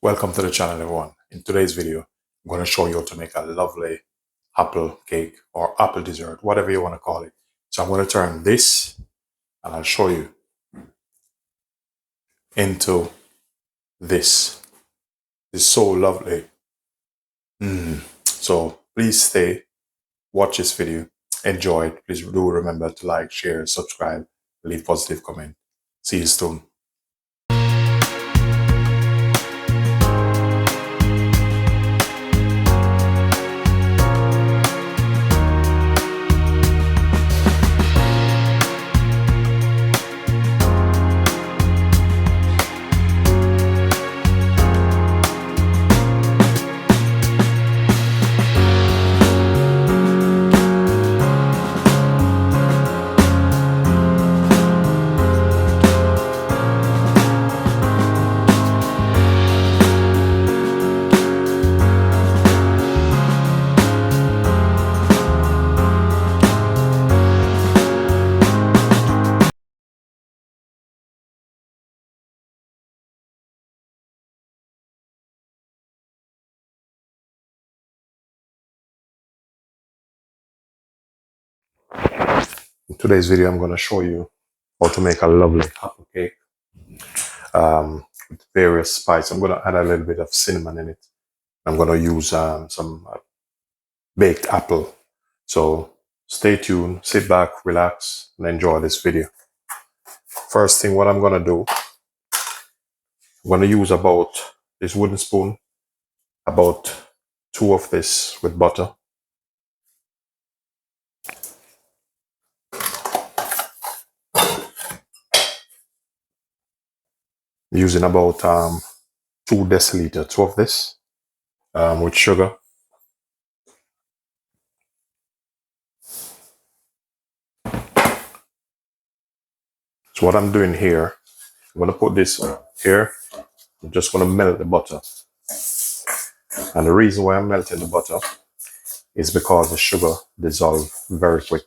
Welcome to the channel, everyone. In today's video, I'm going to show you how to make a lovely apple cake or apple dessert, whatever you want to call it. So I'm going to turn this and I'll show you into this. It's so lovely. So please stay, watch this video, enjoy it. Please do remember to like, share, subscribe, leave positive comment. See you soon. In today's video, I'm going to show you how to make a lovely apple cake with various spices. I'm going to add a little bit of cinnamon in it. I'm going to use some baked apple. So stay tuned, sit back, relax, and enjoy this video. First thing, what I'm going to do, I'm going to use about this wooden spoon, about 2 of this with butter. Using about 2 deciliters of this with sugar. So what I'm doing here, I'm going to put this here. I'm just going to melt the butter. And the reason why I'm melting the butter is because the sugar dissolves very quick.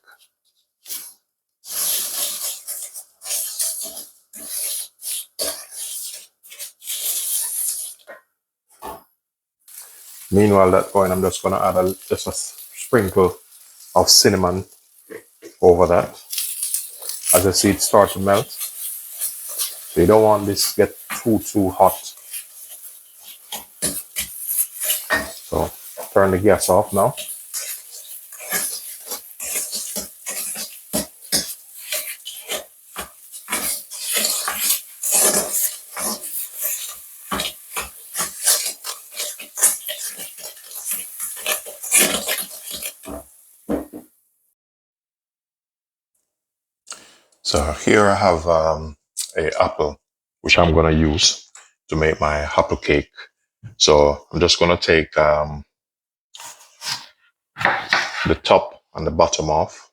Meanwhile, that point, I'm just going to add just a sprinkle of cinnamon over that. As I see it start to melt. So you don't want this to get too hot. So turn the gas off now. So here I have a apple, which I'm going to use to make my apple cake. So I'm just going to take the top and the bottom off.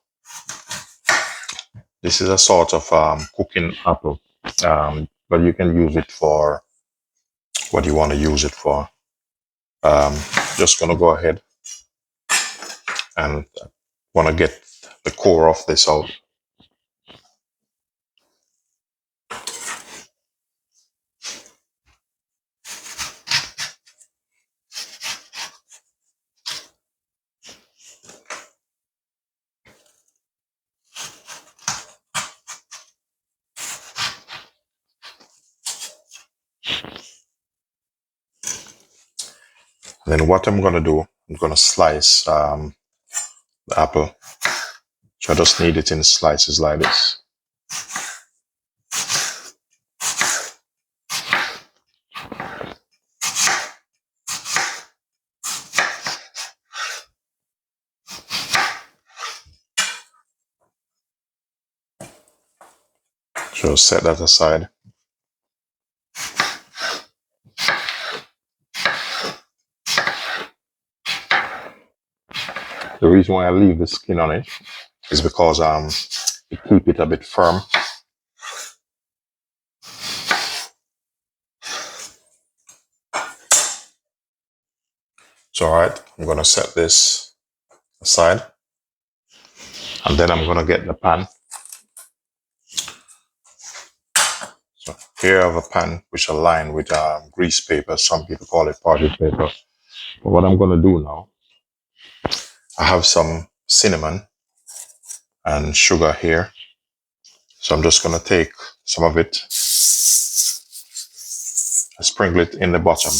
This is a sort of cooking apple, but you can use it for what you want to use it for. Just going to go ahead and want to get the core of this out. Then what I'm going to do, I'm going to slice the apple. So I just need it in slices like this. So set that aside. The reason why I leave the skin on it is because it keeps it a bit firm. So all right, I'm going to set this aside. And then I'm going to get the pan. So Here I have a pan which I line with grease paper. Some people call it party paper. But what I'm going to do now, I have some cinnamon and sugar here. So I'm just going to take some of it and sprinkle it in the bottom.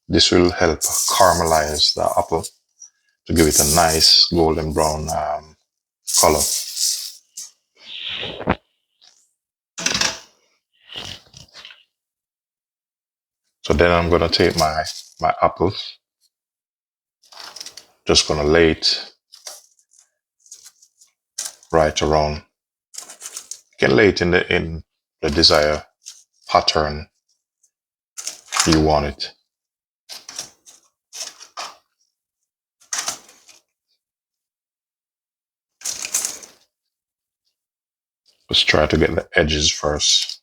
This will help caramelize the apple to give it a nice golden brown color. So then I'm going to take my apples, just going to lay it right around. You can lay it in the desired pattern you want it. Let's try to get the edges first.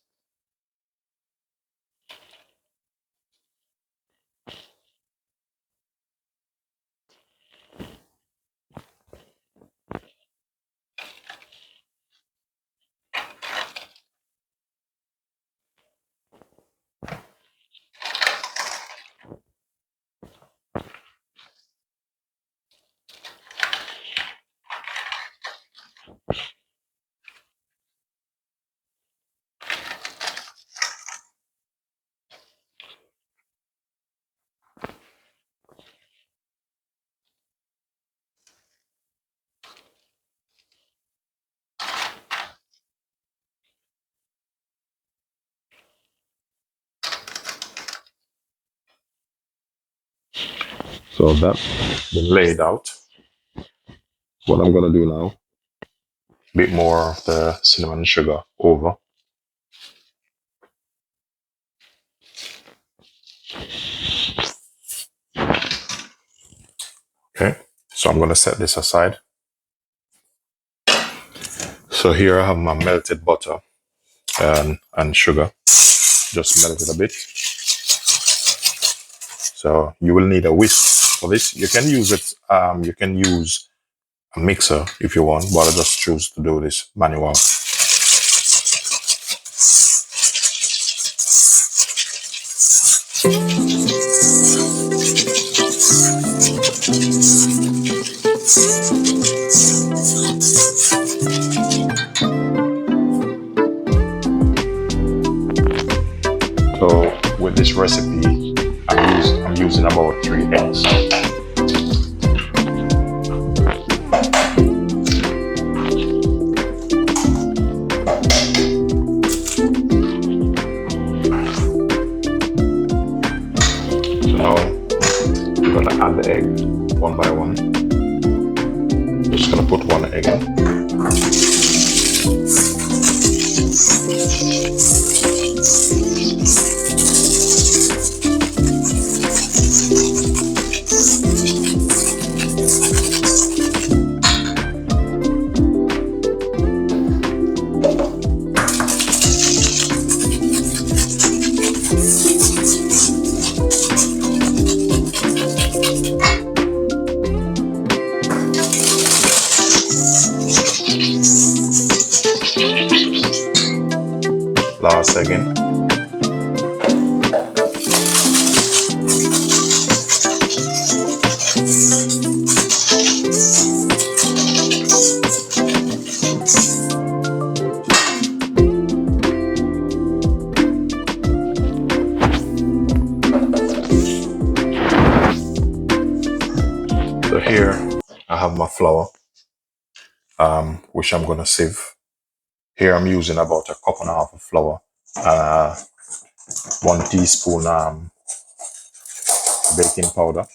So that's been laid out. What I'm going to do now, a bit more of the cinnamon and sugar over. Okay, so I'm going to set this aside. So here I have my melted butter and sugar, just melted a bit. So you will need a whisk for this. You can use it, you can use a mixer if you want, but I just choose to do this manual. So with this recipe, I'm using about 3 eggs. So now I'm gonna add the eggs one by one. Just gonna put one egg in. Last again. So here I have my flour, which I'm gonna sieve. Here I'm using about 1.5 cups of flour, 1 teaspoon baking powder.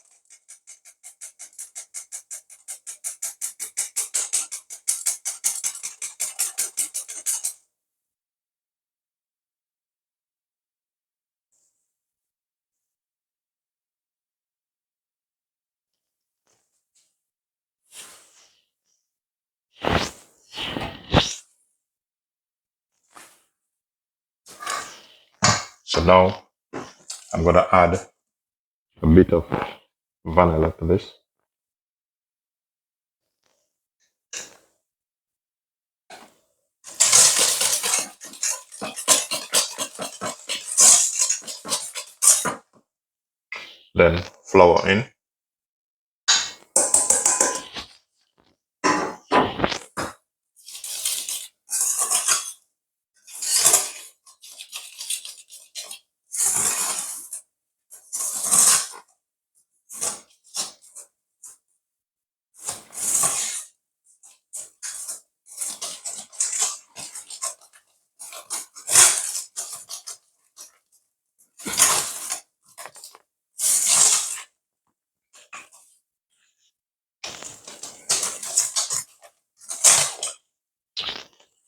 So now I'm gonna add a bit of vanilla to this. Then flour in.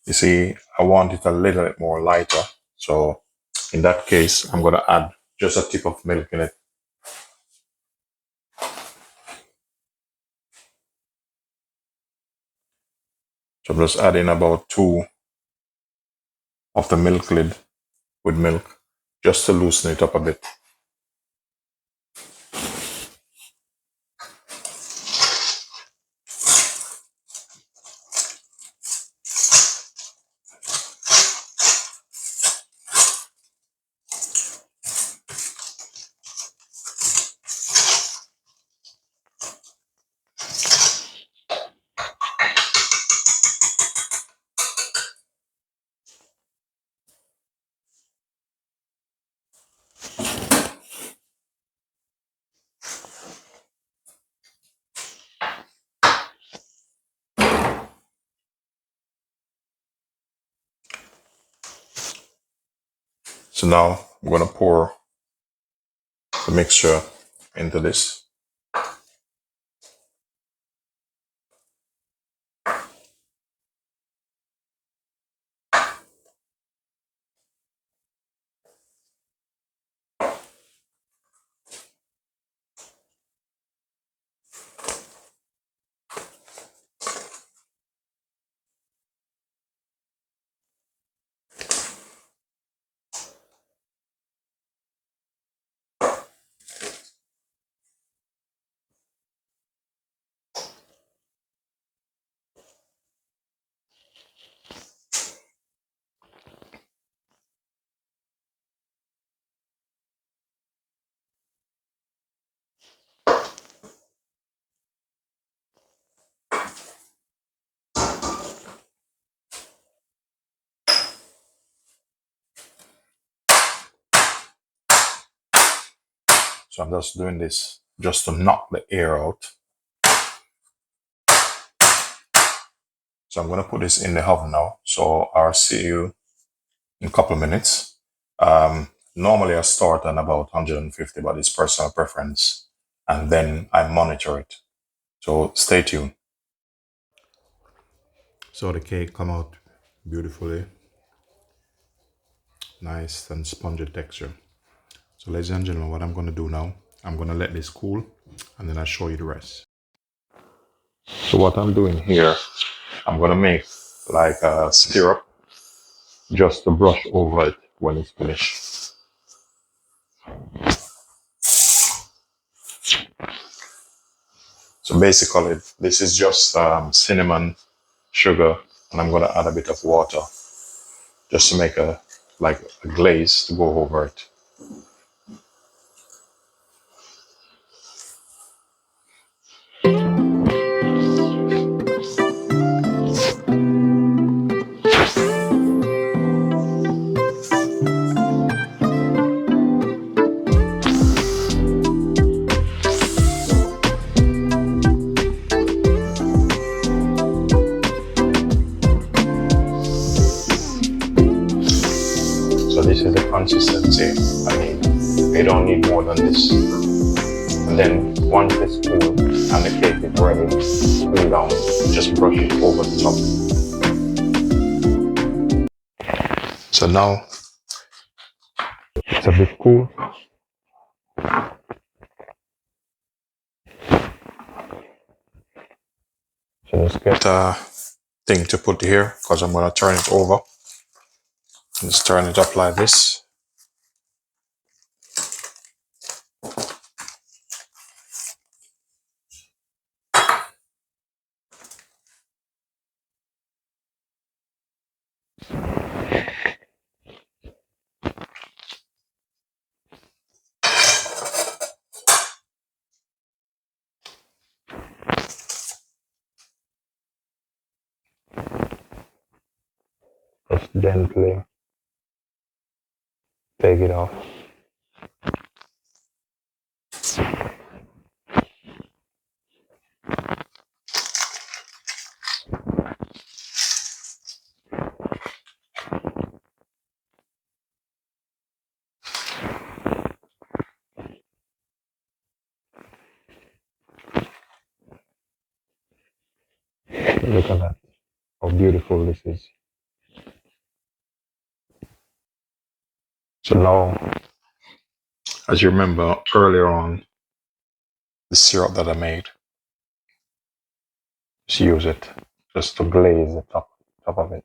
You see, I want it a little bit more lighter. So in that case, I'm going to add just a tip of milk in it. So I'm just adding about 2 of the milk lid with milk just to loosen it up a bit. So now I'm going to pour the mixture into this. So I'm just doing this just to knock the air out. So I'm going to put this in the oven now. So I'll see you in a couple of minutes. Normally I start on about 150, but it's personal preference. And then I monitor it. So stay tuned. So the cake come out beautifully. Nice and spongy texture. So ladies and gentlemen, what I'm going to do now, I'm going to let this cool and then I'll show you the rest. So what I'm doing here, I'm going to make like a syrup just to brush over it when it's finished. So basically, this is just cinnamon, sugar, and I'm going to add a bit of water just to make a glaze to go over it. So this is the consistency I need. You don't need more than this. And then once it's cool and the cake is ready, cool down, just brush it over the top. So now it's a bit cool. So just get a thing to put here because I'm going to turn it over. Just turn it up like this. gently take it off. Look at that, how beautiful this is. So now, as you remember earlier on, the syrup that I made, just use it just to glaze the top of it.